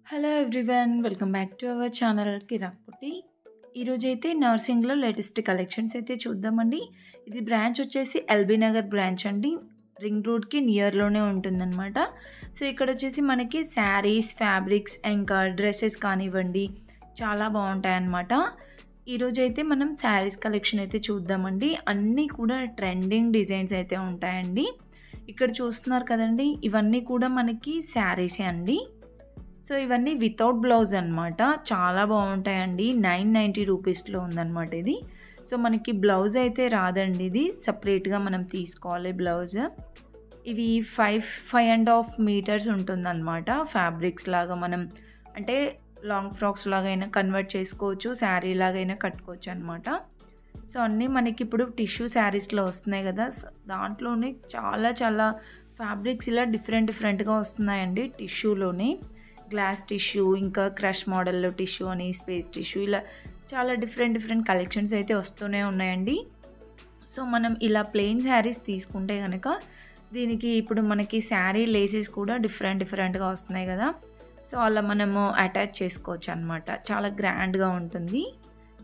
Hello everyone. Welcome back to our channel Kirak Putti. ఈరోజైతే నర్సింగ్‌లో latest collections అయితే చూద్దామండి. ఇది బ్రాంచ్ వచ్చేసి ఎల్బీ నగర్ బ్రాంచ్ అండి. రింగ్ రోడ్‌కి నియర్‌లోనే ఉంటుందనమాట. సో, ఇక్కడొచ్చేసి మనకి శారీస్, ఫ్యాబ్రిక్స్ ఇంకా డ్రెసెస్ కానివ్వండి చాలా బావుంటాయన్నమాట. ఈరోజైతే మనం శారీస్ కలెక్షన్ అయితే చూద్దామండి. అన్నీ కూడా ట్రెండింగ్ డిజైన్స్ అయితే ఉంటాయండి. ఇక్కడ చూస్తున్నారు కదండీ! ఇవన్నీ కూడా మనకి శారీసే అండి. సో, ఇవన్నీ వితౌట్ బ్లౌజ్ అనమాట. చాలా బావుంటాయండి. 990 రూపీస్‌లో ఉందనమాట ఇది. సో, మనకి బ్లౌజ్ అయితే రాదండి ఇది. సెపరేట్‌గా మనం తీసుకోవాలి బ్లౌజ్. ఇవి 5 మీటర్స్ ఉంటుందనమాట. ఫ్యాబ్రిక్స్ లాగా మనం అంటే లాంగ్ ఫ్రాక్స్ లాగైనా కన్వర్ట్ చేసుకోవచ్చు. శారీ లాగైనా కట్టుకోవచ్చనమాట. సో, అన్నీ మనకిప్పుడు టిష్యూ శారీస్‌లో వస్తున్నాయి గదా! దాంట్లోనే చాలా చాలా ఫ్యాబ్రిక్స్ ఇలా డిఫరెంట్‌గా వస్తున్నాయండి టిష్యూలోనే. గ్లాస్ టిష్యూ, ఇంకా క్రష్ మోడల్‌లో టిష్యూ అని, స్పేస్ టిష్యూ ఇలా చాలా డిఫరెంట్ కలెక్షన్స్ అయితే వస్తూనే ఉన్నాయండి. సో, మనం ఇలా ప్లెయిన్ శారీస్ తీసుకుంటే గనక దీనికి ఇప్పుడు మనకి శారీ లేసెస్ కూడా డిఫరెంట్‌గా వస్తున్నాయి గదా! సో, అలా మనము అటాచ్ చేసుకోవచ్చనమాట. చాలా గ్రాండ్‌గా ఉంటుంది.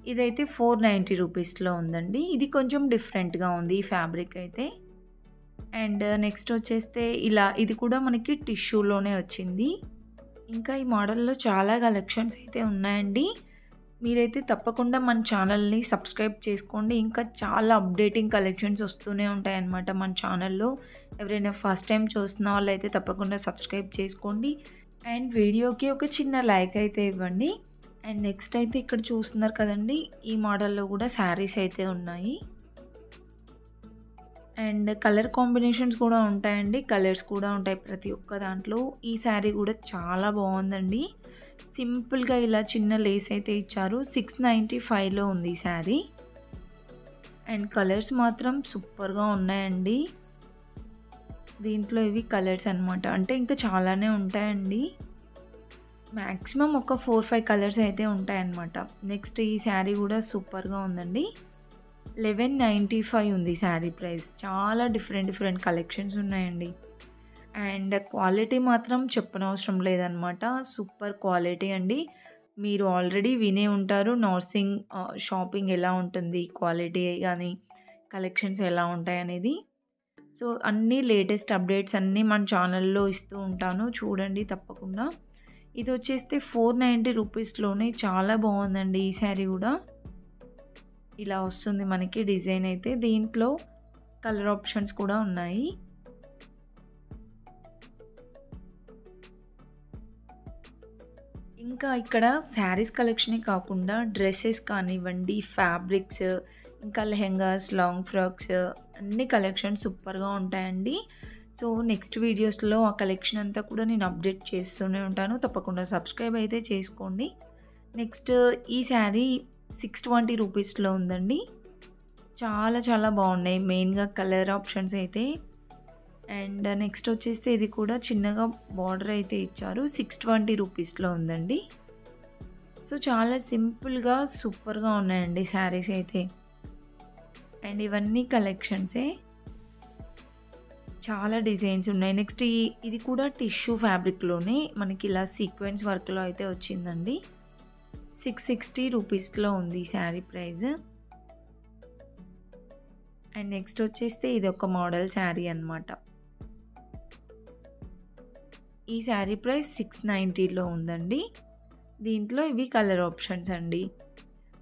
ఇదైతే 490 రూపీస్‌లో ఉందండి. ఇది కొంచెం డిఫరెంట్‌గా ఉంది ఈ ఫ్యాబ్రిక్ అయితే. అండ్ నెక్స్ట్ వచ్చేస్తే ఇలా ఇది కూడా మనకి టిష్యూలోనే వచ్చింది. ఇంకా ఈ మోడల్‌లో చాలా కలెక్షన్స్ అయితే ఉన్నాయండి. మీరైతే తప్పకుండా మన ఛానల్‌ని సబ్స్క్రైబ్ చేసుకోండి. ఇంకా చాలా అప్డేటింగ్ కలెక్షన్స్ వస్తూనే ఉంటాయన్నమాట మన ఛానల్‌లో. ఎవరైనా ఫస్ట్ టైమ్ చూస్తున్న వాళ్ళైతే తప్పకుండా సబ్స్క్రైబ్ చేసుకోండి. అండ్ వీడియోకి ఒక చిన్న లైక్ అయితే ఇవ్వండి. అండ్ నెక్స్ట్ అయితే ఇక్కడ చూస్తున్నారు కదండీ! ఈ మోడల్‌లో కూడా శారీస్ అయితే ఉన్నాయి. అండ్ కలర్ కాంబినేషన్స్ కూడా ఉంటాయండి. కలర్స్ కూడా ఉంటాయి ప్రతి ఒక్క దాంట్లో. ఈ శారీ కూడా చాలా బావుందండి. సింపుల్‌గా ఇలా చిన్న లేస్ అయితే ఇచ్చారు. 695లో ఉంది ఈ శారీ. అండ్ కలర్స్ మాత్రం సూపర్‌గా ఉన్నాయండి. దీంట్లో ఇవి కలర్స్ అనమాట. అంటే ఇంకా చాలానే ఉంటాయండి. మాక్సిమం ఒక 4, 5 కలర్స్ అయితే ఉంటాయన్నమాట. నెక్స్ట్ ఈ శారీ కూడా సూపర్‌గా ఉందండి. 1195 ఉంది శారీ ప్రైస్. చాలా డిఫరెంట్ కలెక్షన్స్ ఉన్నాయండి. అండ్ క్వాలిటీ మాత్రం చెప్పనవసరం లేదనమాట. సూపర్ క్వాలిటీ అండి. మీరు ఆల్రెడీ వినే ఉంటారు నార్సింగ్ షాపింగ్ ఎలా ఉంటుంది, క్వాలిటీ గానీ, కలెక్షన్స్ ఎలా ఉంటాయనేది. సో, అన్నీ లేటెస్ట్ అప్డేట్స్ అన్నీ మన ఛానల్‌లో ఇస్తూ ఉంటాను. చూడండి తప్పకుండా. ఇదొచ్చేస్తే 490 రూపీస్‌లోనే చాలా బావుందండి ఈ శారీ గూడా. ఇలా వస్తుంది మనకి డిజైన్ అయితే. దీంట్లో కలర్ ఆప్షన్స్ కూడా ఉన్నాయి. ఇంకా ఇక్కడ శారీస్ కలెక్షనే కాకుండా డ్రెసెస్ కానివ్వండి, ఫ్యాబ్రిక్స్, ఇంకా లెహెంగాస్, లాంగ్ ఫ్రాక్స్ అన్ని కలెక్షన్స్ సూపర్‌గా ఉంటాయండి. సో, నెక్స్ట్ వీడియోస్‌లో ఆ కలెక్షన్ అంతా కూడా నేను అప్డేట్ చేస్తూనే ఉంటాను. తప్పకుండా సబ్స్క్రైబ్ అయితే చేసుకోండి. నెక్స్ట్ ఈ శారీ 620 రూపీస్‌లో ఉందండి. చాలా బాగున్నాయి. మెయిన్‌గా కలర్ ఆప్షన్స్ అయితే. అండ్ నెక్స్ట్ వచ్చేస్తే ఇది కూడా చిన్నగా బార్డర్ అయితే ఇచ్చారు. 620 రూపీస్‌లో ఉందండి. సో, చాలా సింపుల్‌గా సూపర్‌గా ఉన్నాయండి శారీస్ అయితే. అండ్ ఇవన్నీ కలెక్షన్సే. చాలా డిజైన్స్ ఉన్నాయి. నెక్స్ట్ ఇది కూడా టిష్యూ ఫ్యాబ్రిక్‌లోనే మనకి ఇలా సీక్వెన్స్ వర్క్‌లో అయితే వచ్చిందండి. 660 రూపీస్‌లో ఉంది ఈ శారీ ప్రైస్. అండ్ నెక్స్ట్ వచ్చేస్తే ఇదొక మోడల్ శారీ అన్నమాట. ఈ శారీ ప్రైస్ 690లో ఉందండి. దీంట్లో ఇవి కలర్ ఆప్షన్స్ అండి.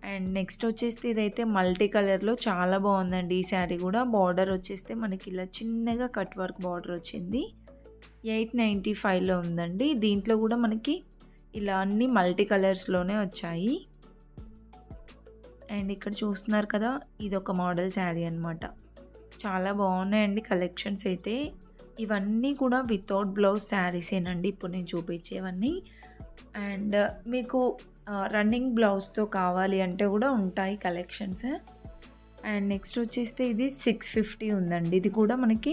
అండ్ నెక్స్ట్ వచ్చేస్తే ఇదైతే మల్టీ కలర్‌లో చాలా బాగుందండి ఈ శారీ కూడా. బార్డర్ వచ్చేస్తే మనకి ఇలా చిన్నగా కట్ వర్క్ బార్డర్ వచ్చింది. 895లో ఉందండి. దీంట్లో కూడా మనకి ఇలా అన్ని మల్టీ కలర్స్‌లోనే వచ్చాయి. అండ్ ఇక్కడ చూస్తున్నారు కదా! ఇదొక మోడల్ శారీ అన్నమాట. చాలా బాగున్నాయండి కలెక్షన్స్ అయితే. ఇవన్నీ కూడా వితౌట్ బ్లౌజ్ శారీసేనండి ఇప్పుడు నేను చూపించేవన్నీ. అండ్ మీకు రన్నింగ్ బ్లౌజ్‌తో కావాలి అంటే కూడా ఉంటాయి కలెక్షన్స్. అండ్ నెక్స్ట్ వచ్చేస్తే ఇది 650 ఉందండి. ఇది కూడా మనకి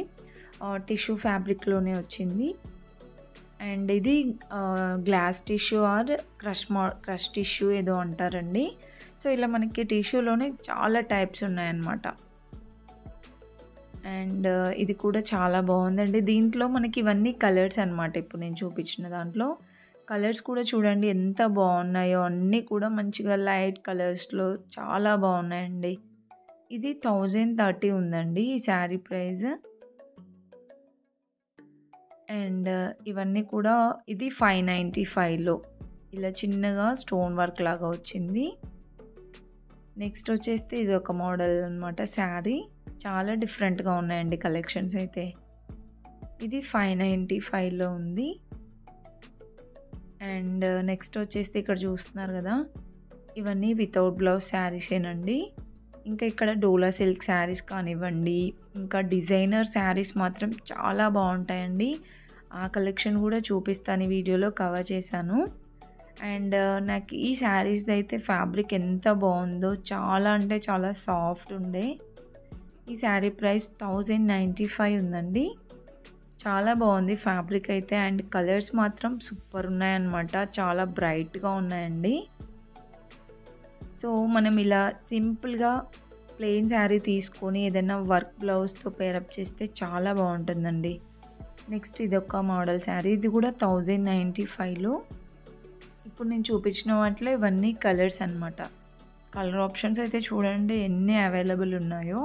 టిష్యూ ఫ్యాబ్రిక్‌లోనే వచ్చింది. అండ్ ఇది glass tissue or crush tissue ఏదో అంటారండి. సో, ఇలా మనకి టిష్యూలోనే చాలా టైప్స్ ఉన్నాయన్నమాట. అండ్ ఇది కూడా చాలా బాగుందండి. దీంట్లో మనకి ఇవన్నీ కలర్స్ అన్నమాట ఇప్పుడు నేను చూపించిన దాంట్లో. కలర్స్ కూడా చూడండి ఎంత బాగున్నాయో, అన్నీ కూడా మంచిగా లైట్ కలర్స్‌లో చాలా బాగున్నాయండి. ఇది 1030 ఉందండి ఈ శారీ ప్రైస్. అండ్ ఇవన్నీ కూడా ఇది 595లో ఇలా చిన్నగా స్టోన్ వర్క్ లాగా వచ్చింది. నెక్స్ట్ వచ్చేస్తే ఇది ఒక మోడల్ అనమాట శారీ. చాలా డిఫరెంట్‌గా ఉన్నాయండి కలెక్షన్స్ అయితే. ఇది 595లో ఉంది. అండ్ నెక్స్ట్ వచ్చేసి ఇక్కడ చూస్తున్నారు కదా! ఇవన్నీ వితౌట్ బ్లౌజ్ శారీసేనండి. ఇంకా ఇక్కడ డోలా సిల్క్ శారీస్ కానివ్వండి, ఇంకా డిజైనర్ శారీస్ మాత్రం చాలా బాగుంటాయండి. ఆ కలెక్షన్ కూడా చూపిస్తాను, ఈ వీడియోలో కవర్ చేశాను. అండ్ నాకు ఈ శారీస్‌ది అయితే ఫ్యాబ్రిక్ ఎంత బాగుందో, చాలా అంటే చాలా సాఫ్ట్ ఉండే. ఈ శారీ ప్రైస్ 1095 ఉందండి. చాలా బాగుంది ఫ్యాబ్రిక్ అయితే. అండ్ కలర్స్ మాత్రం సూపర్ ఉన్నాయన్నమాట. చాలా బ్రైట్‌గా ఉన్నాయండి. సో మనం ఇలా సింపుల్‌గా ప్లెయిన్ శారీ తీసుకొని ఏదైనా వర్క్ బ్లౌజ్‌తో పేరప్ చేస్తే చాలా బాగుంటుందండి. నెక్స్ట్ ఇదొక మోడల్ శారీ. ఇది కూడా 1095లో. ఇప్పుడు నేను చూపించిన వాటిలో ఇవన్నీ కలర్స్ అనమాట. కలర్ ఆప్షన్స్ అయితే చూడండి ఎన్ని అవైలబుల్ ఉన్నాయో.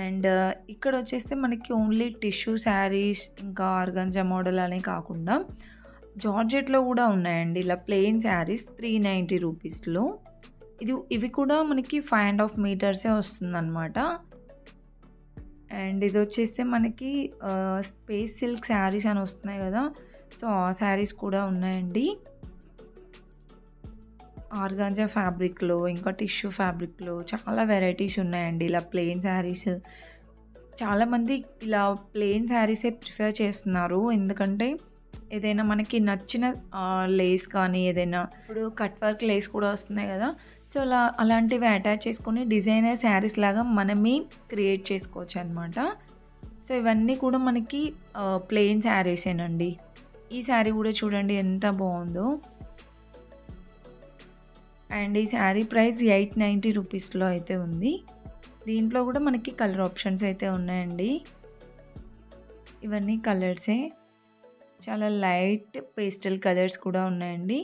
అండ్ ఇక్కడ వచ్చేస్తే మనకి ఓన్లీ టిష్యూ శారీస్, ఇంకా ఆర్గాంజా మోడల్ అనే కాకుండా జార్జెట్‌లో కూడా ఉన్నాయండి ఇలా ప్లెయిన్ శారీస్ 390 రూపీస్‌లో. ఇవి కూడా మనకి 5.5 మీటర్సే వస్తుందన్నమాట. అండ్ ఇది వచ్చేస్తే మనకి స్పేస్ సిల్క్ శారీస్ అని వస్తున్నాయి కదా! సో ఆ శారీస్ కూడా ఉన్నాయండి. ఆర్గాంజా ఫ్యాబ్రిక్‌లో, ఇంకా టిష్యూ ఫ్యాబ్రిక్‌లో చాలా వెరైటీస్ ఉన్నాయండి. ఇలా ప్లెయిన్ శారీస్ చాలామంది ఇలా ప్లెయిన్ శారీసే ప్రిఫర్ చేస్తున్నారు. ఎందుకంటే ఏదైనా మనకి నచ్చిన లేస్ కానీ, ఏదైనా ఇప్పుడు కట్ వర్క్ లేస్ కూడా వస్తున్నాయి కదా! సో అలాంటివి అటాచ్ చేసుకొని డిజైనర్ శారీస్ లాగా మనమే క్రియేట్ చేసుకోవచ్చు అనమాట. సో ఇవన్నీ కూడా మనకి ప్లెయిన్ శారీసేనండి. ఈ శారీ కూడా చూడండి ఎంత బాగుందో. అండ్ ఈ శారీ ప్రైస్ 890 రూపీస్‌లో అయితే ఉంది. దీంట్లో కూడా మనకి కలర్ ఆప్షన్స్ అయితే ఉన్నాయండి. ఇవన్నీ కలర్సే. చాలా లైట్ పేస్టల్ కలర్స్ కూడా ఉన్నాయండి.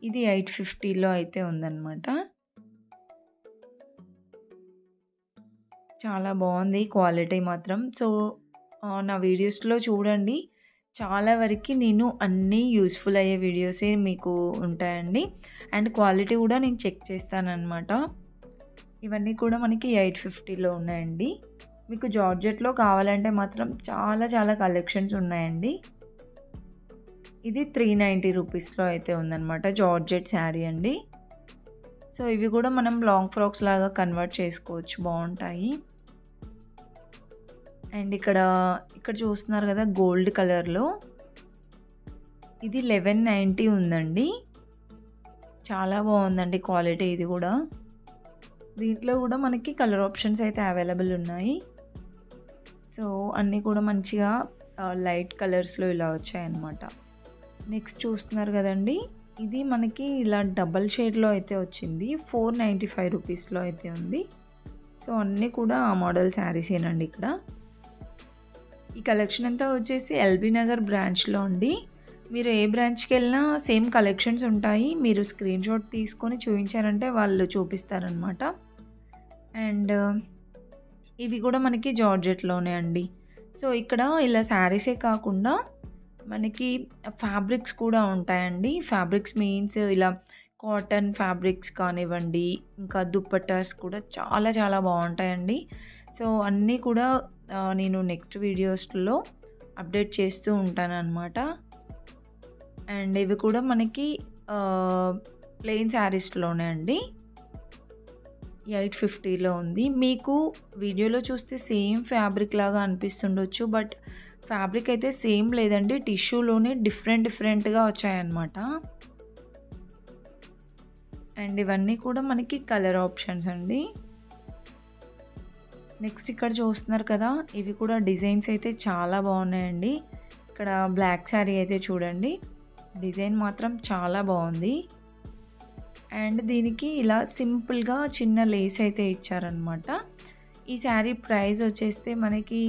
ఇది 850లో అయితే ఉందన్నమాట. చాలా బాగుంది క్వాలిటీ మాత్రం. సో నా వీడియోస్‌లో చూడండి, చాలా వరకు నేను అన్నీ యూజ్‌ఫుల్ అయ్యే వీడియోసే మీకు ఉంటాయండి. అండ్ క్వాలిటీ కూడా నేను చెక్ చేస్తానన్నమాట. ఇవన్నీ కూడా మనకి 850లో ఉన్నాయండి. మీకు జార్జెట్‌లో కావాలంటే మాత్రం చాలా చాలా కలెక్షన్స్ ఉన్నాయండి. ఇది 390 రూపీస్‌లో అయితే ఉందన్నమాట. జార్జెట్ శారీ అండి. సో ఇవి కూడా మనం లాంగ్ ఫ్రాక్స్ లాగా కన్వర్ట్ చేసుకోవచ్చు, బాగుంటాయి. అండ్ ఇక్కడ చూస్తున్నారు కదా గోల్డ్ కలర్‌లో. ఇది 1190 ఉందండి. చాలా బాగుందండి క్వాలిటీ ఇది కూడా. దీంట్లో కూడా మనకి కలర్ ఆప్షన్స్ అయితే అవైలబుల్ ఉన్నాయి. సో అన్నీ కూడా మంచిగా లైట్ కలర్స్‌లో ఇలా వచ్చాయన్నమాట. నెక్స్ట్ చూస్తున్నారు కదండి, ఇది మనకి ఇలా డబల్ షేడ్లో అయితే వచ్చింది. 495 రూపీస్‌లో అయితే ఉంది. సో అన్నీ కూడా ఆ మోడల్ శారీసేనండి ఇక్కడ. ఈ కలెక్షన్ అంతా వచ్చేసి ఎల్బీ నగర్ బ్రాంచ్లో అండి. మీరు ఏ బ్రాంచ్‌కి వెళ్ళినా సేమ్ కలెక్షన్స్ ఉంటాయి. మీరు స్క్రీన్ షాట్ తీసుకొని చూపించారంటే వాళ్ళు చూపిస్తారనమాట. అండ్ ఇవి కూడా మనకి జార్జెట్‌లోనే అండి. సో ఇక్కడ ఇలా శారీసే కాకుండా మనకి ఫ్యాబ్రిక్స్ కూడా ఉంటాయండి. ఫ్యాబ్రిక్స్ మీన్స్ ఇలా కాటన్ ఫ్యాబ్రిక్స్ కానివ్వండి, ఇంకా దుప్పట్టాస్ కూడా చాలా చాలా బాగుంటాయండి. సో అన్నీ కూడా నేను నెక్స్ట్ వీడియోస్‌లో అప్డేట్ చేస్తూ ఉంటానన్నమాట. అండ్ ఇవి కూడా మనకి ప్లెయిన్ శారీస్‌లోనే అండి. 850లో ఉంది. మీకు వీడియోలో చూస్తే సేమ్ ఫ్యాబ్రిక్ లాగా అనిపిస్తుండొచ్చు. బట్ ఫ్యాబ్రిక్ అయితే సేమ్ లేదండి. టిష్యూలోనే డిఫరెంట్‌గా వచ్చాయన్నమాట. అండ్ ఇవన్నీ కూడా మనకి కలర్ ఆప్షన్స్ అండి. నెక్స్ట్ ఇక్కడ చూస్తున్నారు కదా, ఇవి కూడా డిజైన్స్ అయితే చాలా బాగున్నాయండి. ఇక్కడ బ్లాక్ శారీ అయితే చూడండి, డిజైన్ మాత్రం చాలా బాగుంది. అండ్ దీనికి ఇలా సింపుల్గా చిన్న లేస్ అయితే ఇచ్చారనమాట. ఈ శారీ ప్రైస్ వచ్చేస్తే మనకి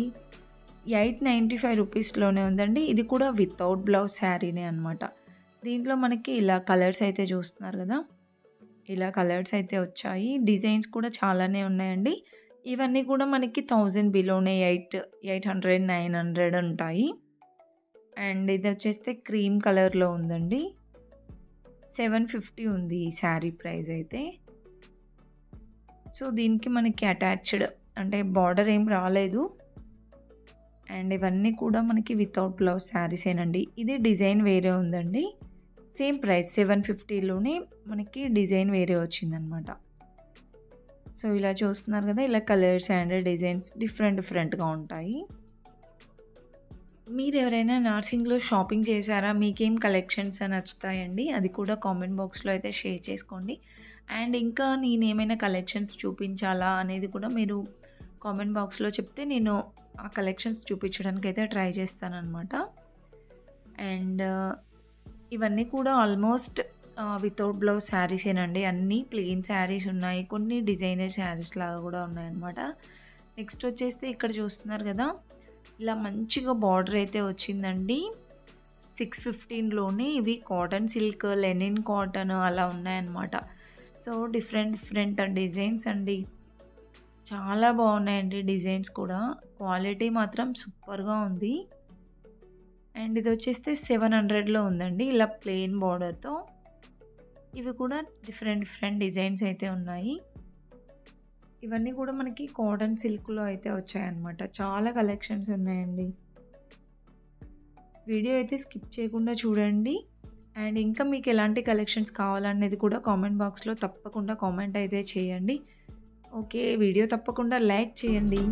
895 రూపీస్‌లోనే ఉందండి. ఇది కూడా వితౌట్ బ్లౌజ్ శారీనే అనమాట. దీంట్లో మనకి ఇలా కలర్స్ అయితే చూస్తున్నారు గదా! ఇలా కలర్స్ అయితే వచ్చాయి. డిజైన్స్ కూడా చాలానే ఉన్నాయండి. ఇవన్నీ కూడా మనకి 1000 బిలోనే 800, 900 ఉంటాయి. అండ్ ఇదొచ్చేస్తే క్రీమ్ కలర్‌లో ఉందండి. 750 ఉంది ఈ శారీ ప్రైస్ అయితే. సో, దీనికి మనకి అటాచ్డ్ అంటే బార్డర్ ఏం రాలేదు. అండ్ ఇవన్నీ కూడా మనకి వితౌట్ బ్లౌజ్ శారీసేనండి. ఇది డిజైన్ వేరే ఉందండి. సేమ్ ప్రైస్ 750లోనే మనకి డిజైన్ వేరే వచ్చిందనమాట. సో, ఇలా చూస్తున్నారు కదా! ఇలా కలర్స్ అండ్ డిజైన్స్ డిఫరెంట్‌గా ఉంటాయి. మీరెవరైనా నార్సింగ్‌లో షాపింగ్ చేశారా? మీకేం కలెక్షన్స్ నచ్చుతాయండి? అది కూడా కామెంట్ బాక్స్‌లో అయితే షేర్ చేసుకోండి. అండ్ ఇంకా నేనేమైనా కలెక్షన్స్ చూపించాలా అనేది కూడా మీరు కామెంట్ బాక్స్‌లో చెప్తే నేను ఆ కలెక్షన్స్ చూపించడానికైతే ట్రై చేస్తాననమాట. అండ్ ఇవన్నీ కూడా ఆల్మోస్ట్ వితౌట్ బ్లౌజ్ శారీసేనండి. అన్నీ ప్లెయిన్ శారీస్ ఉన్నాయి. కొన్ని డిజైనర్ శారీస్ లాగా కూడా ఉన్నాయన్నమాట. నెక్స్ట్ వచ్చేస్తే ఇక్కడ చూస్తున్నారు కదా! ఇలా మంచిగా బార్డర్ అయితే వచ్చిందండి. 615లోనే ఇవి కాటన్ సిల్క్, లెనిన్ కాటన్ అలా ఉన్నాయన్నమాట. సో, డిఫరెంట్ డిజైన్స్ అండి. చాలా బాగున్నాయండి డిజైన్స్ కూడా. క్వాలిటీ మాత్రం సూపర్‌గా ఉంది. అండ్ ఇదొచ్చేస్తే 700లో ఉందండి. ఇలా ప్లెయిన్ బార్డర్‌తో. ఇవి కూడా డిఫరెంట్ డిజైన్స్ అయితే ఉన్నాయి. ఇవన్నీ కూడా మనకి కాటన్ సిల్క్‌లో అయితే వచ్చాయన్నమాట. చాలా కలెక్షన్స్ ఉన్నాయండి. వీడియో అయితే స్కిప్ చేయకుండా చూడండి. అండ్ ఇంకా మీకు ఎలాంటి కలెక్షన్స్ కావాలనేది కూడా కామెంట్ బాక్స్‌లో తప్పకుండా కామెంట్ అయితే చేయండి. ఓకే. వీడియో తప్పకుండా లైక్ చేయండి.